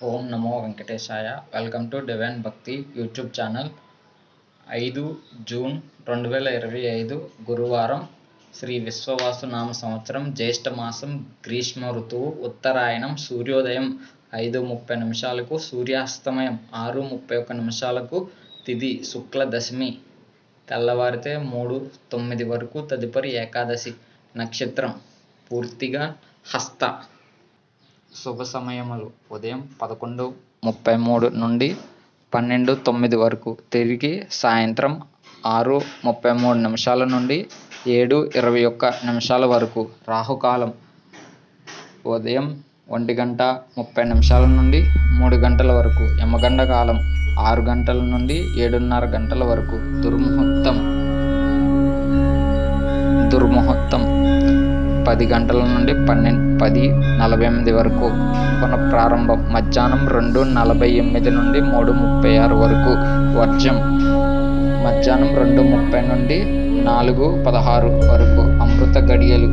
Om Namo Venkatesaya. Welcome to divine భక్తి YouTube channel. 5 June 2025 గురువారం. శ్రీ విశ్వవాసు నామ సంవత్సరం, జ్యేష్ఠ మాసం, గ్రీష్మ ఋతువు, ఉత్తరాయణం. సూర్యోదయం 5:30 సూర్యాస్తమయం 6:31 తిథి శుక్ల దశమి, తెల్లవారితే 3:09 వరకు. తదుపరి ఏకాదశి. నక్షత్రం పూర్తిగా హస్త. శుభ సమయములు ఉదయం 11:33 నుండి 12:09 వరకు, తిరిగి సాయంత్రం 6:33 నుండి 7:21 వరకు. రాహుకాలం ఉదయం 1:30 నుండి 3 గంటల వరకు. యమగండ కాలం 6 గంటల నుండి 7:30 గంటల వరకు. దుర్ముహూర్తం 10 గంటల నుండి 10:48 వరకు. పునఃప్రారంభం మధ్యాహ్నం 2:48 నుండి 3:36 వరకు. వర్జం మధ్యాహ్నం 2:30 నుండి 4:16 వరకు. అమృత గడియలు